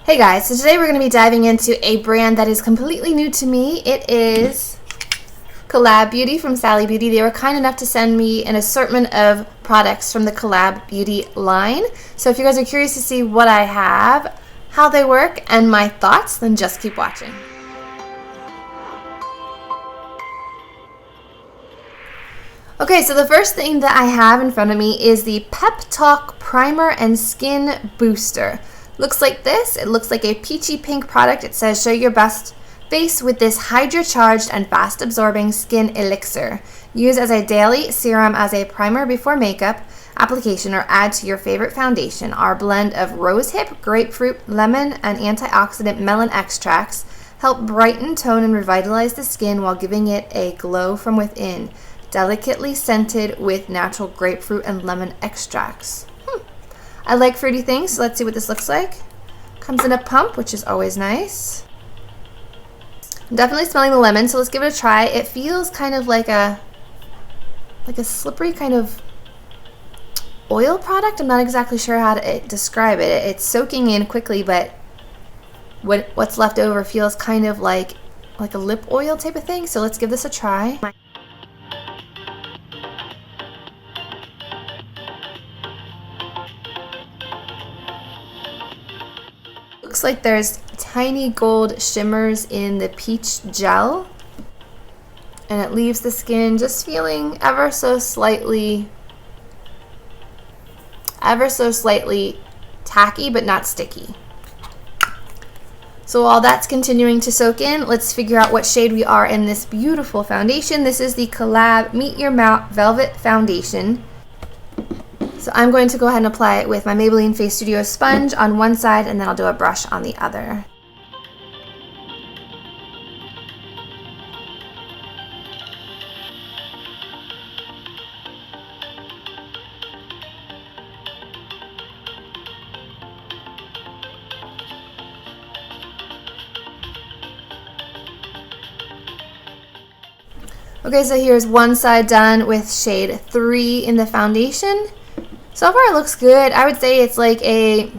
Hey guys, so today we're going to be diving into a brand that is completely new to me. It is Col-lab Beauty from Sally Beauty. They were kind enough to send me an assortment of products from the Col-lab Beauty line. So if you guys are curious to see what I have, how they work, and my thoughts, then just keep watching. Okay, so the first thing that I have in front of me is the Pep-Talk Primer and Skin Booster. Looks like this. It looks like a peachy pink product. It says show your best face with this hydro-charged and fast-absorbing skin elixir. Use as a daily serum as a primer before makeup application or add to your favorite foundation. Our blend of rosehip, grapefruit, lemon, and antioxidant melon extracts help brighten, tone, and revitalize the skin while giving it a glow from within. Delicately scented with natural grapefruit and lemon extracts. I like fruity things, so let's see what this looks like. Comes in a pump, which is always nice. I'm definitely smelling the lemon, so let's give it a try. It feels kind of like a slippery kind of oil product. I'm not exactly sure how to describe it. It's soaking in quickly, but what's left over feels kind of like a lip oil type of thing. So let's give this a try. Looks like there's tiny gold shimmers in the peach gel, and it leaves the skin just feeling ever so slightly tacky but not sticky. So while that's continuing to soak in, let's figure out what shade we are in this beautiful foundation. This is the Col-lab Meet Your Mouth Velvet Foundation. So I'm going to go ahead and apply it with my Maybelline Face Studio sponge on one side, and then I'll do a brush on the other. Okay, so here's one side done with shade 3 in the foundation. So far it looks good. I would say it's like a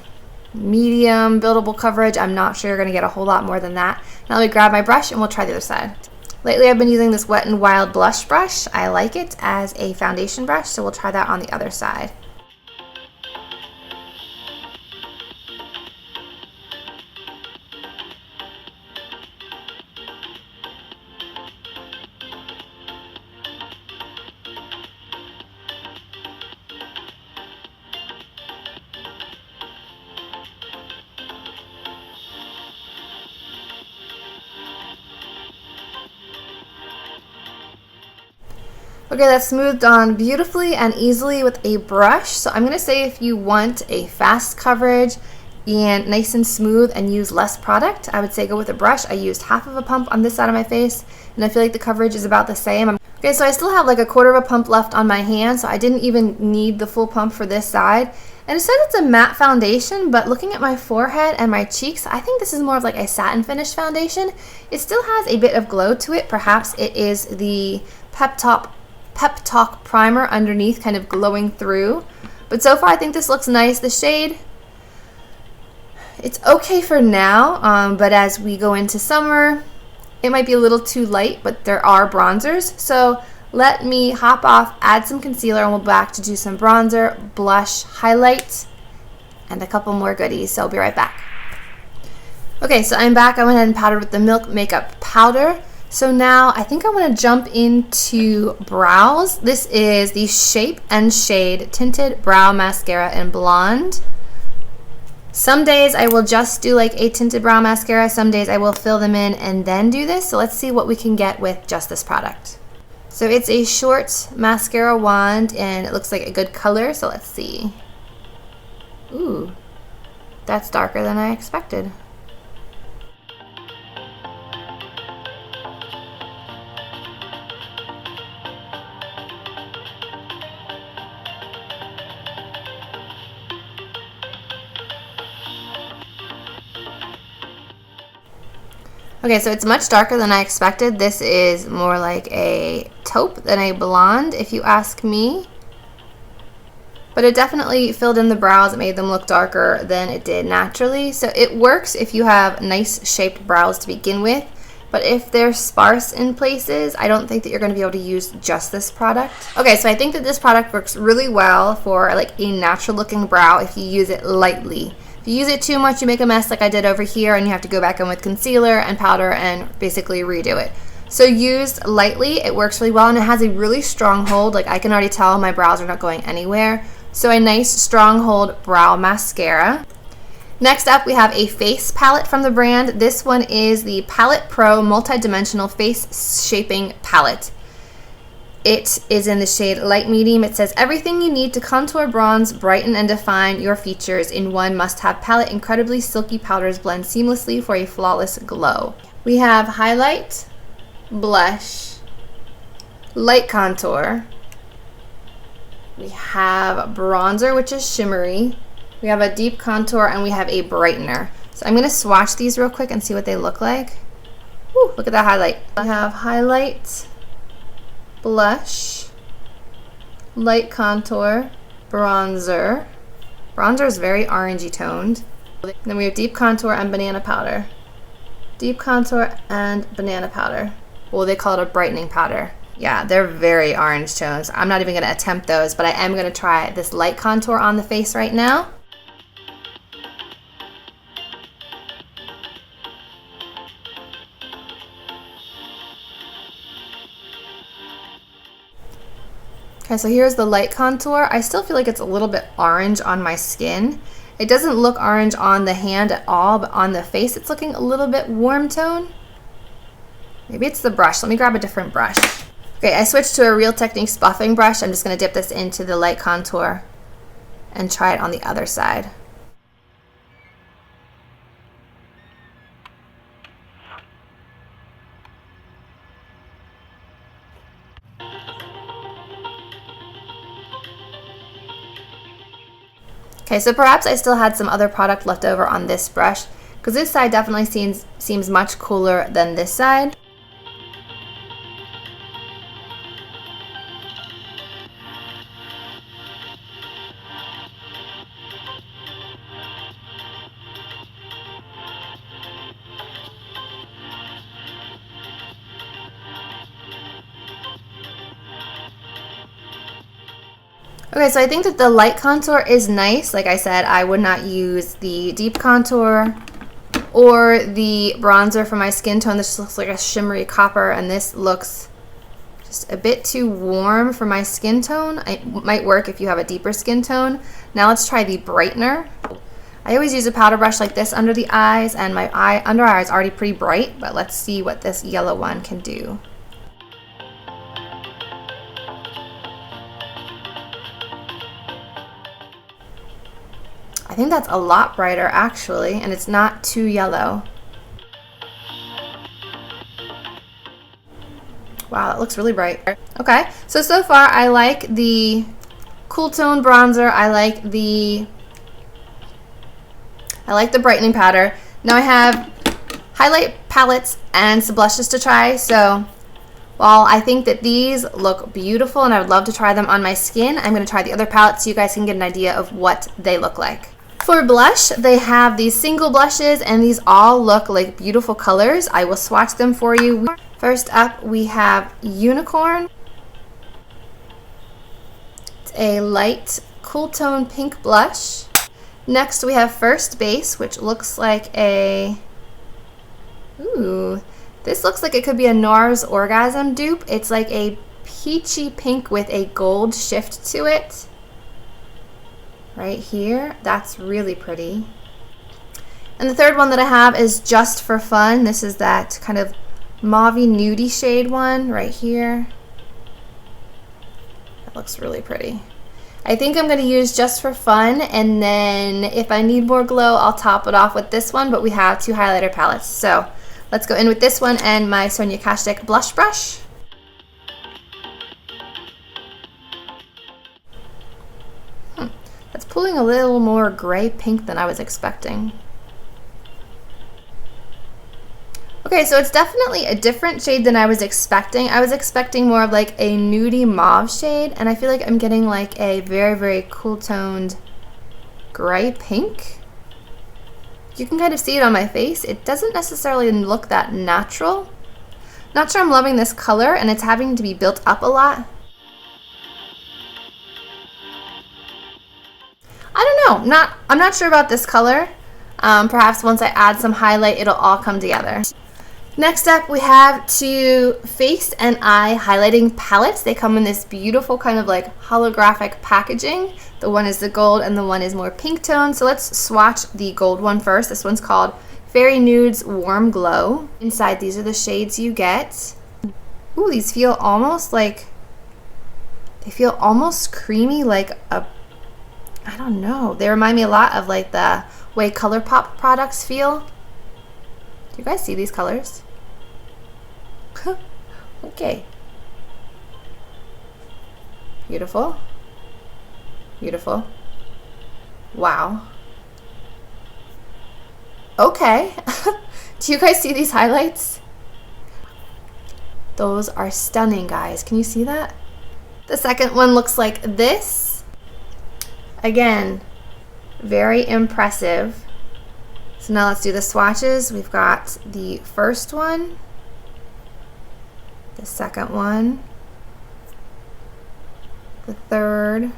medium buildable coverage. I'm not sure you're going to get a whole lot more than that. Now let me grab my brush and we'll try the other side. Lately I've been using this Wet n Wild blush brush. I like it as a foundation brush, so we'll try that on the other side. Okay, that's smoothed on beautifully and easily with a brush. So I'm going to say if you want a fast coverage and nice and smooth and use less product, I would say go with a brush. I used half of a pump on this side of my face, and I feel like the coverage is about the same. Okay, so I still have like a quarter of a pump left on my hand, so I didn't even need the full pump for this side. And it says it's a matte foundation, but looking at my forehead and my cheeks, I think this is more of like a satin finish foundation. It still has a bit of glow to it. Perhaps it is the Pep-Talk primer underneath kind of glowing through. But so far I think this looks nice. The shade, it's okay for now, but as we go into summer, it might be a little too light, but there are bronzers. So let me hop off, add some concealer, and we'll be back to do some bronzer, blush, highlight, and a couple more goodies. So I'll be right back. Okay, so I'm back. I went ahead and powdered with the Milk Makeup Powder. So now I think I want to jump into brows. This is the Shape and Shade Tinted Brow Mascara in Blonde. Some days I will just do like a tinted brow mascara. Some days I will fill them in and then do this. So let's see what we can get with just this product. So it's a short mascara wand and it looks like a good color. So let's see. Ooh, that's darker than I expected. Okay, so it's much darker than I expected. This is more like a taupe than a blonde, if you ask me. but it definitely filled in the brows. It made them look darker than it did naturally. So it works if you have nice shaped brows to begin with, but if they're sparse in places, I don't think that you're going to be able to use just this product. Okay, so I think that this product works really well for like a natural looking brow if you use it lightly. If you use it too much, you make a mess like I did over here, and you have to go back in with concealer and powder and basically redo it. So used lightly, it works really well, and it has a really strong hold. Like I can already tell my brows are not going anywhere. So a nice strong hold brow mascara. Next up, we have a face palette from the brand. This one is the Palette Pro Multi-Dimensional Face Shaping Palette. It is in the shade Light Medium. It says, everything you need to contour, bronze, brighten, and define your features in one must-have palette. Incredibly silky powders blend seamlessly for a flawless glow. We have highlight, blush, light contour. We have bronzer, which is shimmery. We have a deep contour, and we have a brightener. So I'm going to swatch these real quick and see what they look like. Woo, look at that highlight. I have highlight, blush, light contour, bronzer. Bronzer is very orangey toned. Then we have deep contour and banana powder. Deep contour and banana powder. Well, they call it a brightening powder. Yeah, they're very orange tones. I'm not even going to attempt those, but I am going to try this light contour on the face right now. Okay, so here's the light contour. I still feel like it's a little bit orange on my skin. It doesn't look orange on the hand at all, but on the face it's looking a little bit warm tone. Maybe it's the brush. Let me grab a different brush. Okay, I switched to a Real Techniques buffing brush. I'm just going to dip this into the light contour and try it on the other side. Okay, so perhaps I still had some other product left over on this brush, because this side definitely seems much cooler than this side. Okay, so I think that the light contour is nice. Like I said, I would not use the deep contour or the bronzer for my skin tone. This looks like a shimmery copper, and this looks just a bit too warm for my skin tone. It might work if you have a deeper skin tone. Now let's try the brightener. I always use a powder brush like this under the eyes, and my under eye is already pretty bright, but let's see what this yellow one can do. I think that's a lot brighter actually, and it's not too yellow. Wow, that looks really bright. Okay, so far I like the cool tone bronzer. I like the brightening powder. Now I have highlight palettes and some blushes to try. So while I think that these look beautiful and I would love to try them on my skin, I'm going to try the other palettes so you guys can get an idea of what they look like. For blush, they have these single blushes, and these all look like beautiful colors. I will swatch them for you. First up, we have Unicorn. It's a light cool tone pink blush. Next, we have First Base, which looks like a... Ooh, this looks like it could be a NARS Orgasm dupe. It's like a peachy pink with a gold shift to it. Right here, that's really pretty. And the third one that I have is Just for Fun. This is that kind of mauvey nudie shade one right here. That looks really pretty. I think I'm going to use Just for Fun, and then if I need more glow, I'll top it off with this one, but we have two highlighter palettes. So let's go in with this one and my Sonia Kashuk blush brush. It's pulling a little more gray pink than I was expecting. Okay, so it's definitely a different shade than I was expecting. I was expecting more of like a nudie mauve shade, and I feel like I'm getting like a very, very cool toned gray pink. You can kind of see it on my face. It doesn't necessarily look that natural. Not sure I'm loving this color, and it's having to be built up a lot. I don't know. I'm not sure about this color. Perhaps once I add some highlight, it'll all come together. Next up, we have two face and eye highlighting palettes. They come in this beautiful kind of like holographic packaging. The one is the gold and the one is more pink tone. So let's swatch the gold one first. This one's called Fairy Nudes Warm Glow. Inside, these are the shades you get. Ooh, these feel almost like, they feel almost creamy, like a, I don't know. They remind me a lot of like the way ColourPop products feel. Do you guys see these colors? Okay. Beautiful. Beautiful. Wow. Okay. Do you guys see these highlights? Those are stunning, guys. Can you see that? The second one looks like this. Again, very impressive. So now let's do the swatches. We've got the first one, the second one, the third,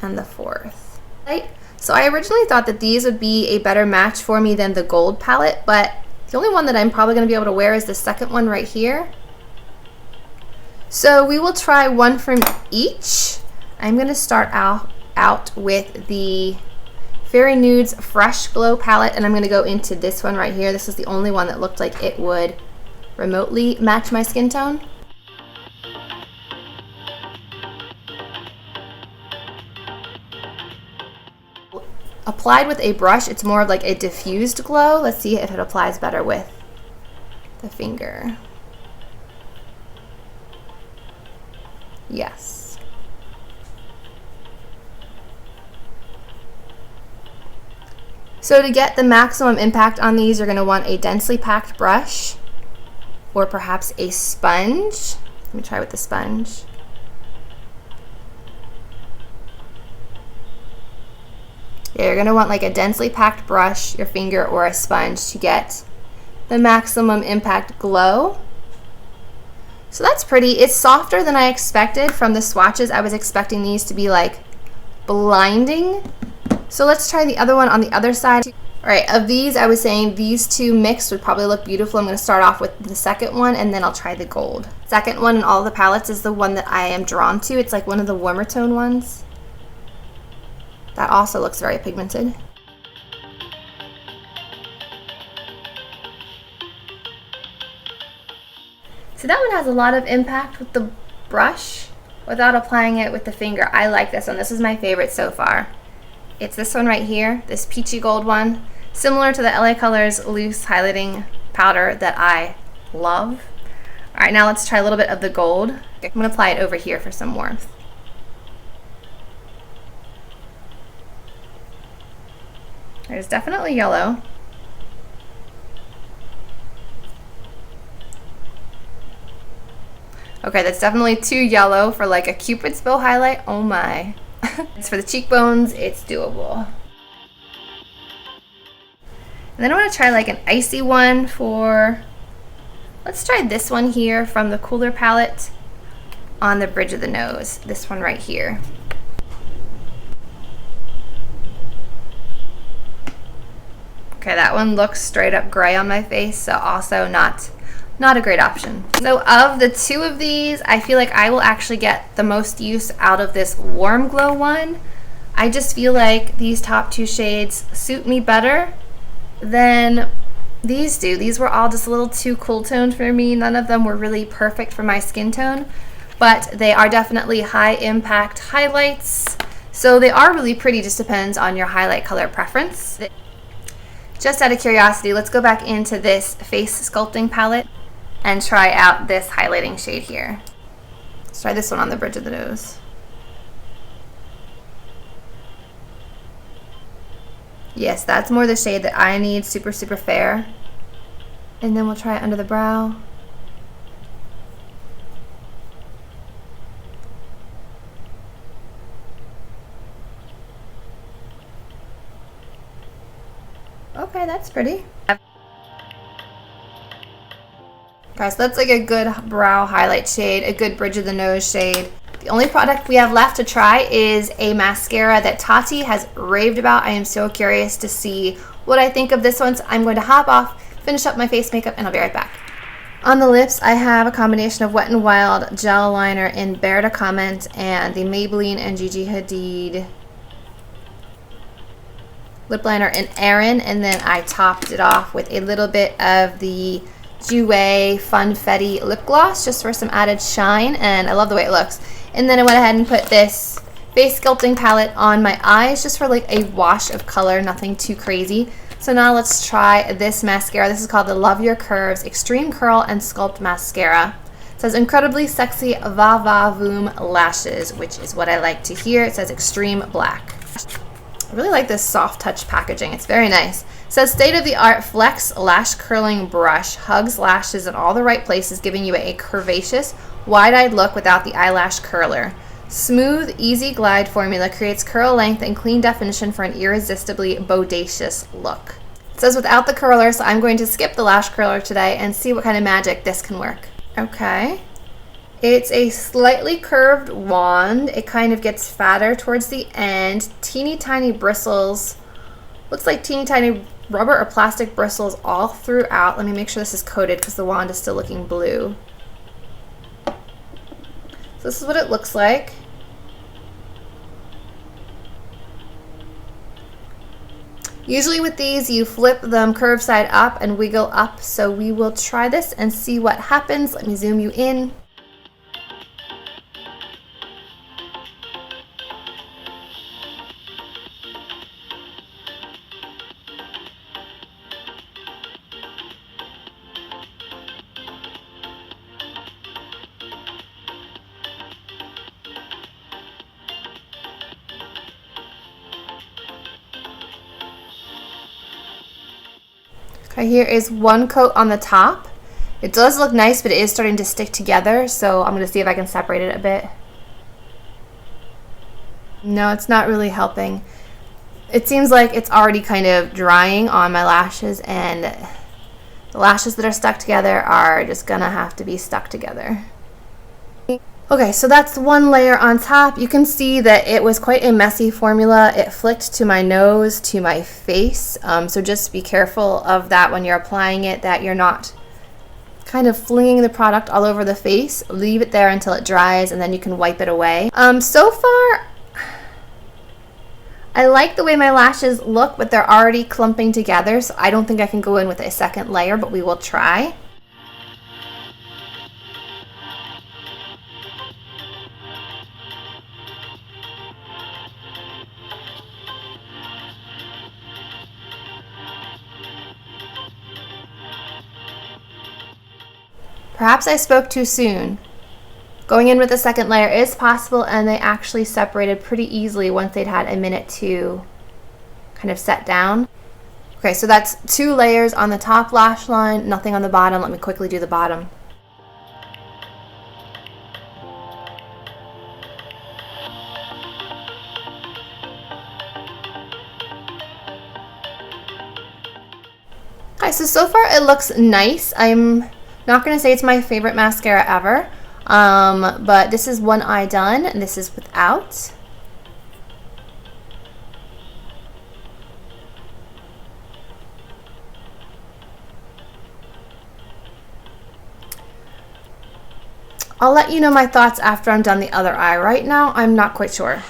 and the fourth. Right? So I originally thought that these would be a better match for me than the gold palette, but the only one that I'm probably going to be able to wear is the second one right here. So we will try one from each. I'm going to start out with the Fairy Nudes Fresh Glow palette, and I'm going to go into this one right here. This is the only one that looked like it would remotely match my skin tone. Applied with a brush, it's more of like a diffused glow. Let's see if it applies better with the finger. Yes. So to get the maximum impact on these, you're going to want a densely packed brush or perhaps a sponge. Let me try with the sponge. Yeah, you're going to want like a densely packed brush, your finger, or a sponge to get the maximum impact glow. So that's pretty. It's softer than I expected from the swatches. I was expecting these to be like blinding. So let's try the other one on the other side. All right, of these, I was saying these two mixed would probably look beautiful. I'm going to start off with the second one, and then I'll try the gold. Second one in all the palettes is the one that I am drawn to. It's like one of the warmer tone ones. That also looks very pigmented. So that one has a lot of impact with the brush without applying it with the finger. I like this one. This is my favorite so far. It's this one right here, this peachy gold one, similar to the LA Colors loose highlighting powder that I love. All right, now let's try a little bit of the gold. I'm gonna apply it over here for some warmth. There's definitely yellow. Okay, that's definitely too yellow for like a Cupid's bow highlight. Oh my. It's for the cheekbones, it's doable. And then I want to try like an icy one for, let's try this one here from the Cooler palette on the bridge of the nose. This one right here. Okay, that one looks straight up gray on my face, so also not a great option. So of the two of these, I feel like I will actually get the most use out of this warm glow one. I just feel like these top two shades suit me better than these do. These were all just a little too cool toned for me. None of them were really perfect for my skin tone, but they are definitely high impact highlights. So they are really pretty, just depends on your highlight color preference. Just out of curiosity, let's go back into this face sculpting palette and try out this highlighting shade here. Let's try this one on the bridge of the nose. Yes, that's more the shade that I need, super, super fair. And then we'll try it under the brow. Okay, that's pretty. Okay, so that's like a good brow highlight shade, a good bridge of the nose shade. The only product we have left to try is a mascara that Tati has raved about. I am so curious to see what I think of this one, so I'm going to hop off, finish up my face makeup, and I'll be right back. On the lips, I have a combination of Wet n Wild gel liner in Bear to Comment and the Maybelline and Gigi Hadid lip liner in Erin, and then I topped it off with a little bit of the Jouer Funfetti lip gloss just for some added shine, and I love the way it looks. And then I went ahead and put this face sculpting palette on my eyes just for like a wash of color, nothing too crazy. So now let's try this mascara. This is called the Love Your Curves Extreme Curl and Sculpt Mascara. It says incredibly sexy va va voom lashes, which is what I like to hear. It says extreme black. I really like this soft touch packaging. It's very nice. It says state-of-the-art flex lash curling brush hugs lashes in all the right places, giving you a curvaceous, wide-eyed look without the eyelash curler. Smooth, easy glide formula creates curl length and clean definition for an irresistibly bodacious look. It says without the curler, so I'm going to skip the lash curler today and see what kind of magic this can work. Okay. It's a slightly curved wand. It kind of gets fatter towards the end. Teeny tiny bristles. Looks like teeny tiny rubber or plastic bristles all throughout. Let me make sure this is coated because the wand is still looking blue. So this is what it looks like. Usually with these, you flip them curved side up and wiggle up. So we will try this and see what happens. Let me zoom you in. Okay, here is one coat on the top. It does look nice, but it is starting to stick together, so I'm going to see if I can separate it a bit. No, it's not really helping. It seems like it's already kind of drying on my lashes, and the lashes that are stuck together are just going to have to be stuck together. Okay, so that's one layer on top. You can see that it was quite a messy formula. It flicked to my nose, to my face. So just be careful of that when you're applying it, that you're not kind of flinging the product all over the face. Leave it there until it dries and then you can wipe it away. So far, I like the way my lashes look, but they're already clumping together. So I don't think I can go in with a second layer, but we will try. Perhaps I spoke too soon. Going in with a second layer is possible, and they actually separated pretty easily once they'd had a minute to kind of set down. Okay, so that's 2 layers on the top lash line, nothing on the bottom. Let me quickly do the bottom. Okay, so far it looks nice. I'm not going to say it's my favorite mascara ever, but this is one eye done, and this is without. I'll let you know my thoughts after I'm done the other eye. Right now, I'm not quite sure.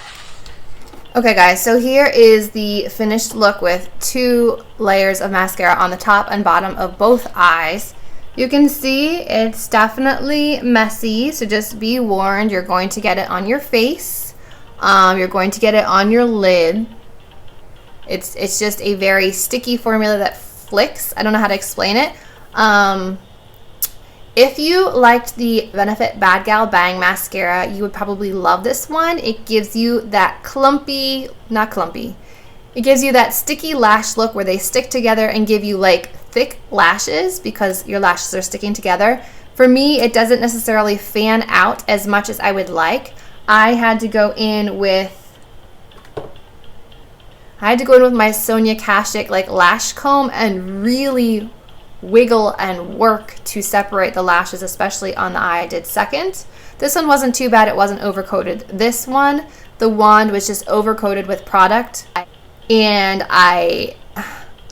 Okay guys, so here is the finished look with 2 layers of mascara on the top and bottom of both eyes. You can see it's definitely messy, so just be warned, you're going to get it on your face. You're going to get it on your lid. It's just a very sticky formula that flicks. I don't know how to explain it. If you liked the Benefit Bad Gal Bang mascara, you would probably love this one. It gives you that clumpy, not clumpy, It gives you that sticky lash look where they stick together and give you like thick lashes because your lashes are sticking together. For me, it doesn't necessarily fan out as much as I would like. I had to go in with my Sonia Kashuk like lash comb and really wiggle and work to separate the lashes, especially on the eye I did second. This one wasn't too bad, it wasn't overcoated. This one, the wand was just overcoated with product, and I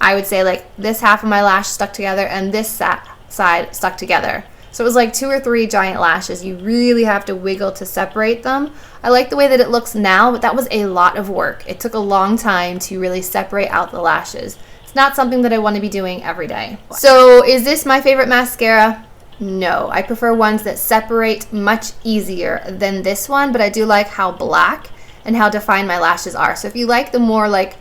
would say like this half of my lash stuck together and this side stuck together. So it was like 2 or 3 giant lashes. You really have to wiggle to separate them. I like the way that it looks now, but that was a lot of work. It took a long time to really separate out the lashes. It's not something that I want to be doing every day. So is this my favorite mascara? No, I prefer ones that separate much easier than this one, but I do like how black and how defined my lashes are. So if you like the more like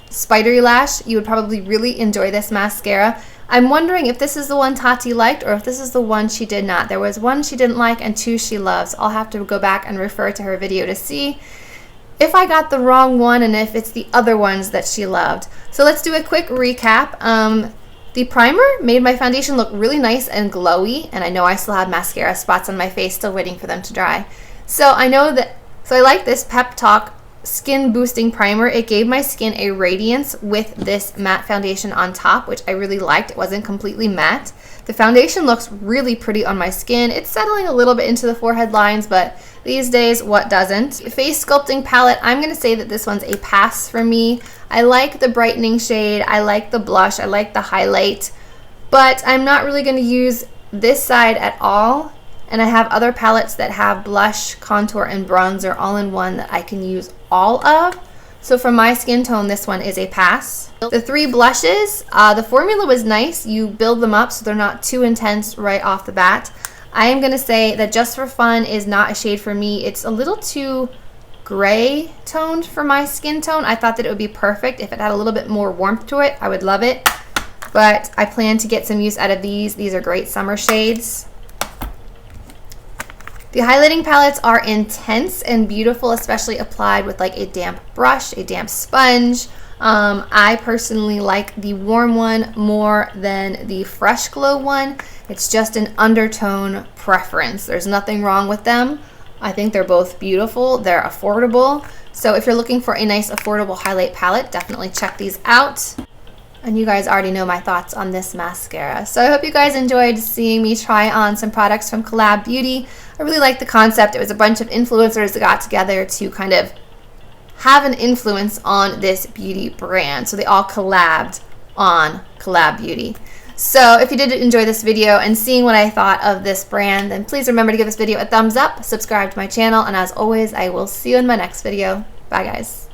spidery lash, you would probably really enjoy this mascara. I'm wondering if this is the one Tati liked or if this is the one she did not. There was 1 she didn't like and 2 she loves. I'll have to go back and refer to her video to see if I got the wrong one and if it's the other ones that she loved. So let's do a quick recap. The primer made my foundation look really nice and glowy, and I know I still have mascara spots on my face still waiting for them to dry. So I like this Pep-Talk skin boosting primer. It gave my skin a radiance with this matte foundation on top, which I really liked. It wasn't completely matte. The foundation looks really pretty on my skin. It's settling a little bit into the forehead lines, but these days, what doesn't? Face sculpting palette, I'm going to say that this one's a pass for me. I like the brightening shade, I like the blush, I like the highlight, but I'm not really going to use this side at all. And I have other palettes that have blush, contour, and bronzer all in one that I can use all of. So for my skin tone, this one is a pass. The 3 blushes, the formula was nice. You build them up so they're not too intense right off the bat. I am going to say that Just for Fun is not a shade for me. It's a little too gray toned for my skin tone. I thought that it would be perfect if it had a little bit more warmth to it. I would love it. But I plan to get some use out of these. These are great summer shades. The highlighting palettes are intense and beautiful, especially applied with like a damp brush, a damp sponge. I personally like the warm one more than the fresh glow one. It's just an undertone preference. There's nothing wrong with them. I think they're both beautiful. They're affordable. So if you're looking for a nice affordable highlight palette, definitely check these out. And you guys already know my thoughts on this mascara. So I hope you guys enjoyed seeing me try on some products from Collab Beauty. I really liked the concept. It was a bunch of influencers that got together to kind of have an influence on this beauty brand. So they all collabed on Collab Beauty. So if you did enjoy this video and seeing what I thought of this brand, then please remember to give this video a thumbs up, subscribe to my channel, and as always, I will see you in my next video. Bye guys.